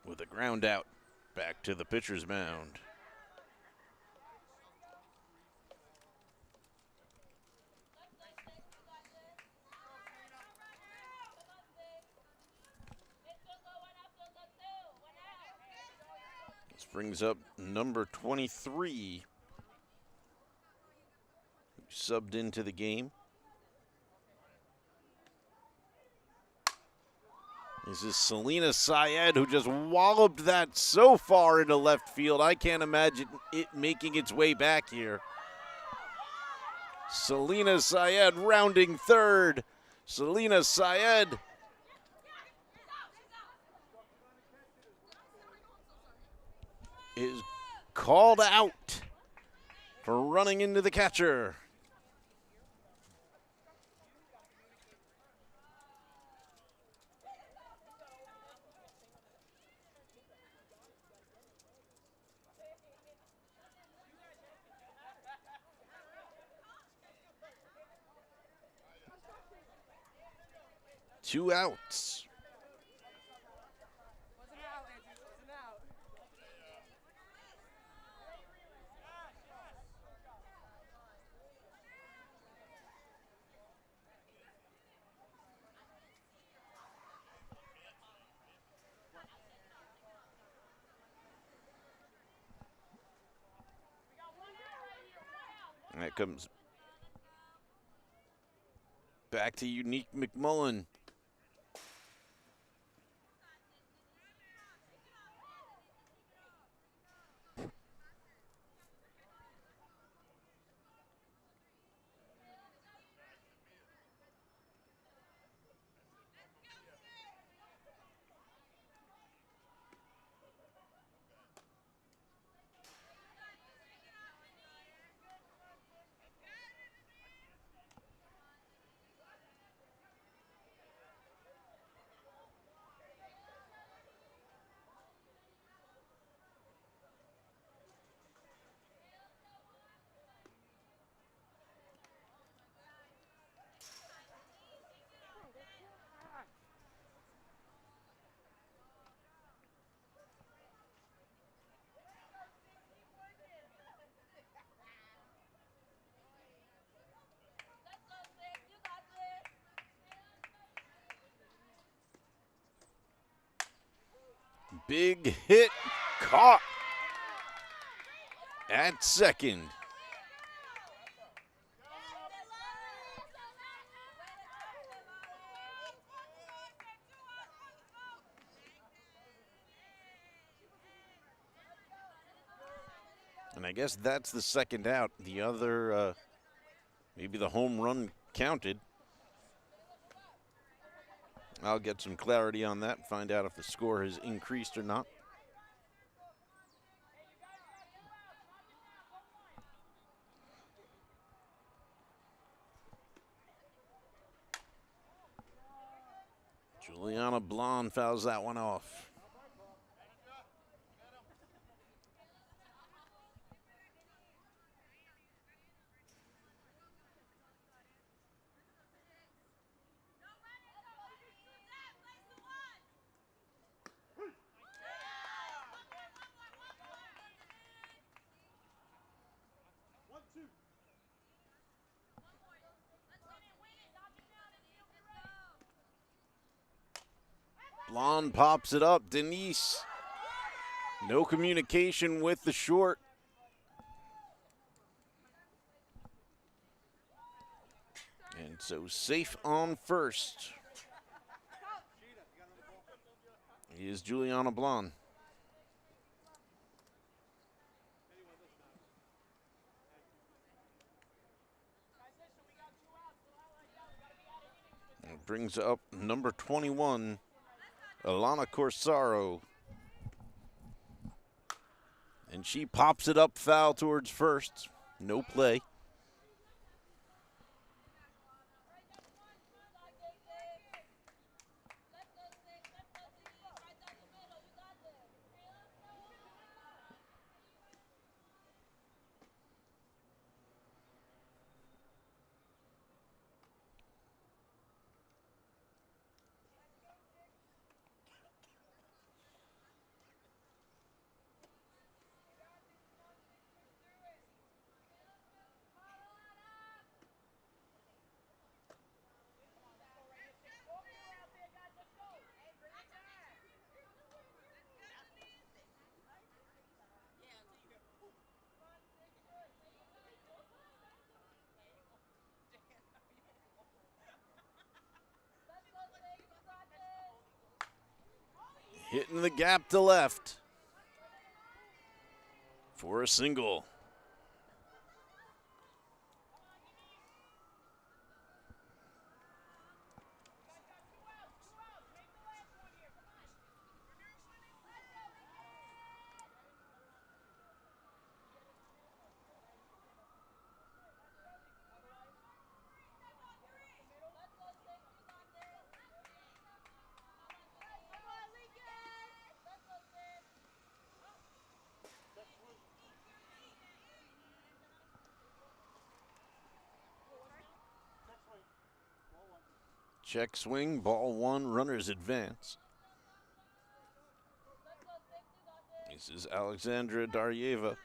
with a ground out back to the pitcher's mound. This brings up number 23, who subbed into the game. This is Selena Syed, who just walloped that so far into left field. I can't imagine it making its way back here. Selena Syed rounding third. Selena Syed is called out for running into the catcher. Two outs. That comes back to Unique McMullen. Big hit caught at second. And I guess that's the second out. The other, maybe the home run counted. I'll get some clarity on that, find out if the score has increased or not. Juliana Blonde fouls that one off. Blonde pops it up. Denise, no communication with the short. And so safe on first is Juliana Blonde. It brings up number 21, Alana Corsaro. And she pops it up foul towards first. No play. Hitting the gap to left for a single. Check swing, ball one, runners advance. This is Alexandra Daryeva.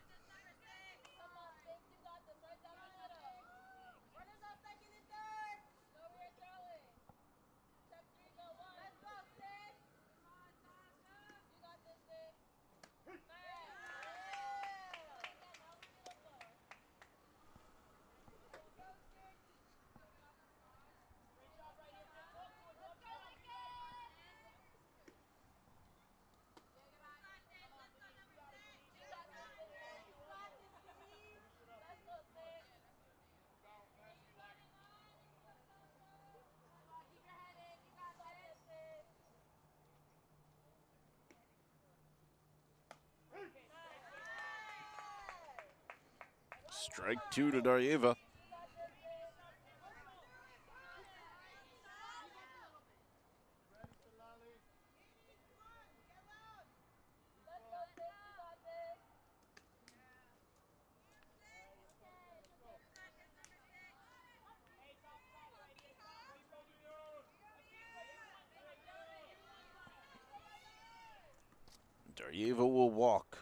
Strike two to Daryeva. Daryeva will walk.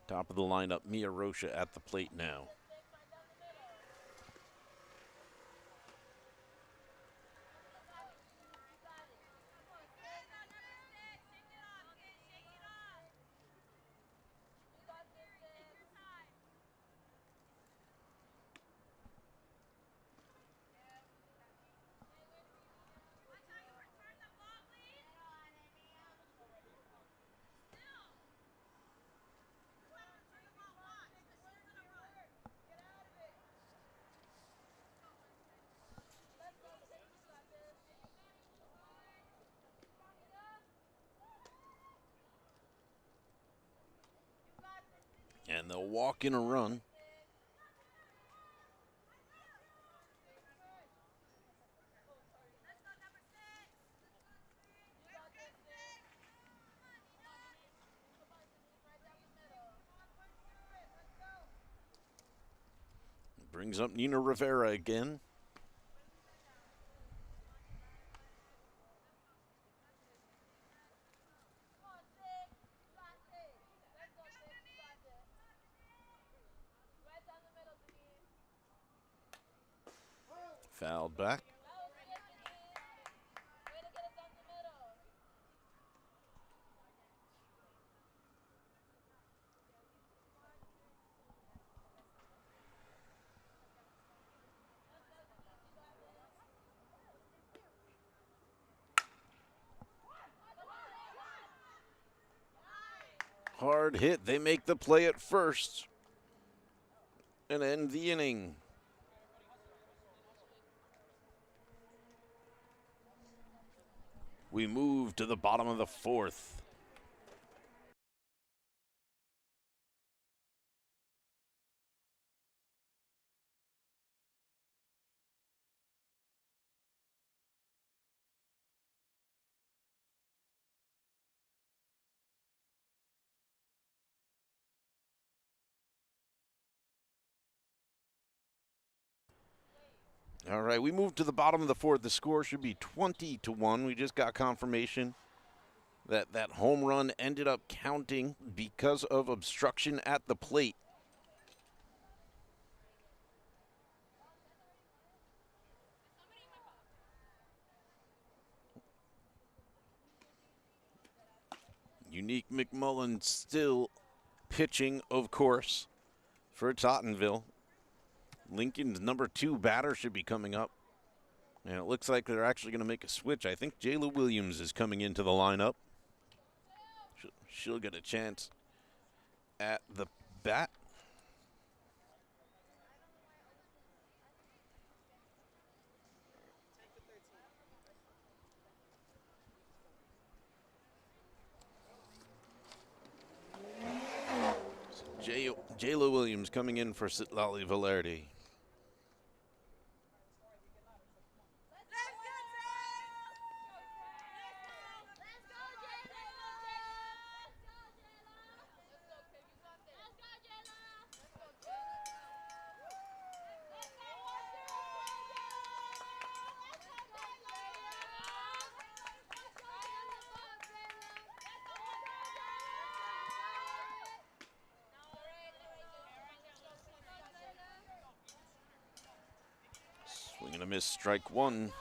Top of the lineup, Mia Rocha at the plate now. And they'll walk in a run. Brings up Nina Rivera again. Fouled back. Hard hit. They make the play at first and end the inning. We move to the bottom of the fourth. All right, we move to the bottom of the fourth. The score should be 20-1. We just got confirmation that that home run ended up counting because of obstruction at the plate. Unique McMullen still pitching, of course, for Tottenville. Lincoln's number 2 batter should be coming up. And it looks like they're actually going to make a switch. I think Jayla Williams is coming into the lineup. She'll get a chance at the bat. Jayla Williams coming in for Sitlali Valerdi. Swing and a miss, strike 1.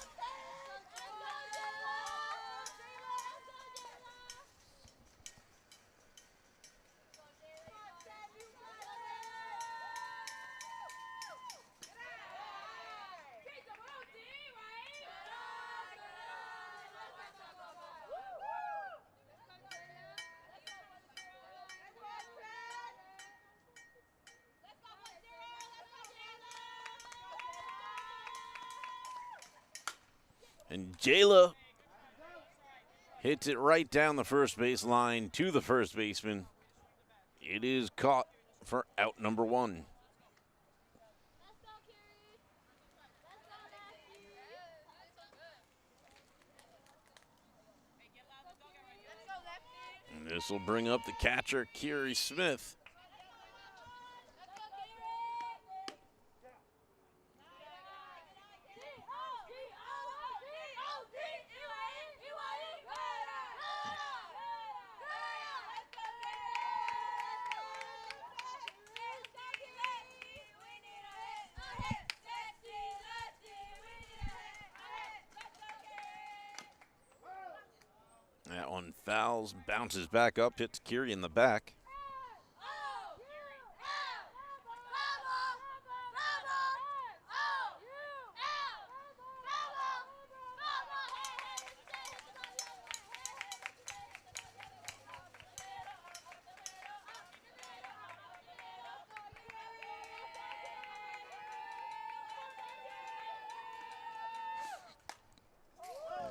And Jayla hits it right down the first base line to the first baseman. It is caught for out number 1. And this will bring up the catcher, Kiri Smith. That one fouls, bounces back up, hits Kiri in the back.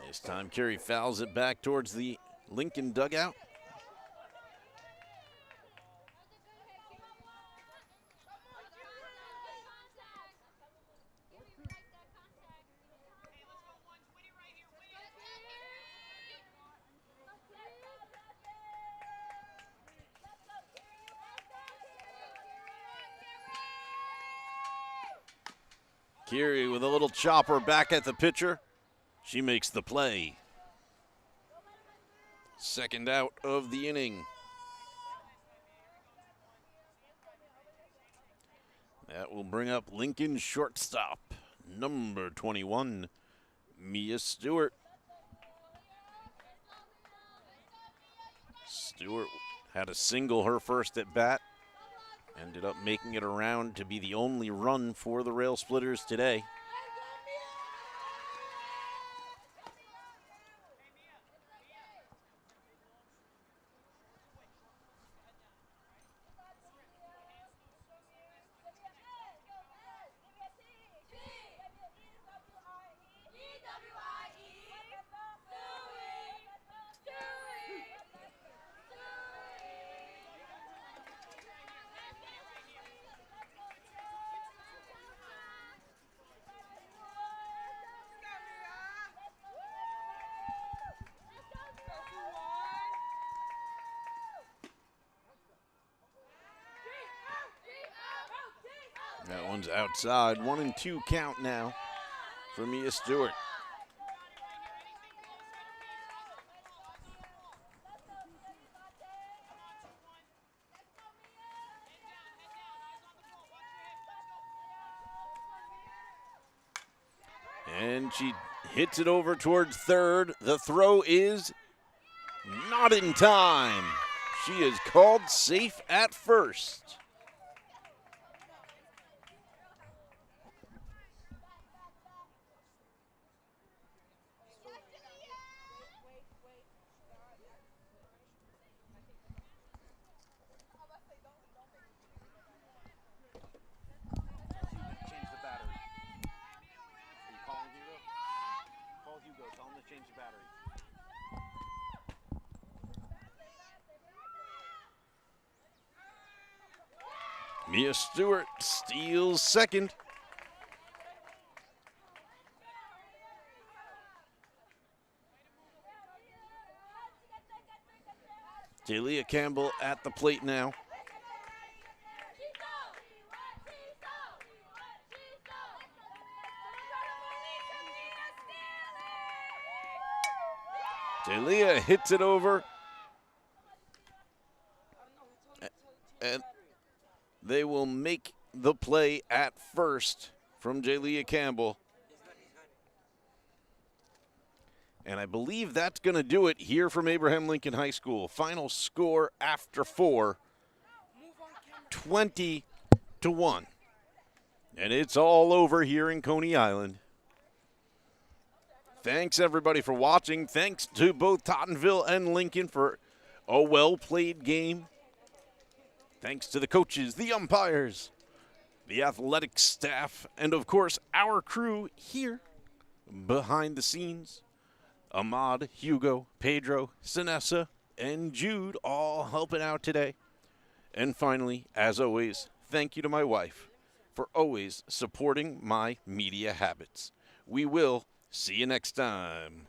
This time Kiri fouls it back towards the Lincoln dugout. Kiri with a little chopper back at the pitcher. She makes the play. Second out of the inning. That will bring up Lincoln shortstop, number 21, Mia Stewart. Stewart had a single her first at bat. Ended up making it around to be the only run for the Railsplitters today. That one's outside. 1-2 count now for Mia Stewart. And she hits it over towards third. The throw is Not in time. She is called safe at first. Change the battery. Are you calling Hugo? Call Hugo. Tell him to change the battery. Mia Stewart steals second. Jalea Campbell at the plate now. Jalea hits it over. And they will make the play at first from Jalea Campbell. And I believe that's going to do it here from Abraham Lincoln High School. Final score after 4, 20-1. And it's all over here in Coney Island. Thanks, everybody, for watching. Thanks to both Tottenville and Lincoln for a well-played game. Thanks to the coaches, the umpires, the athletic staff, and, of course, our crew here behind the scenes. Ahmad, Hugo, Pedro, Sinessa, and Jude all helping out today. And finally, as always, thank you to my wife for always supporting my media habits. We will see you next time.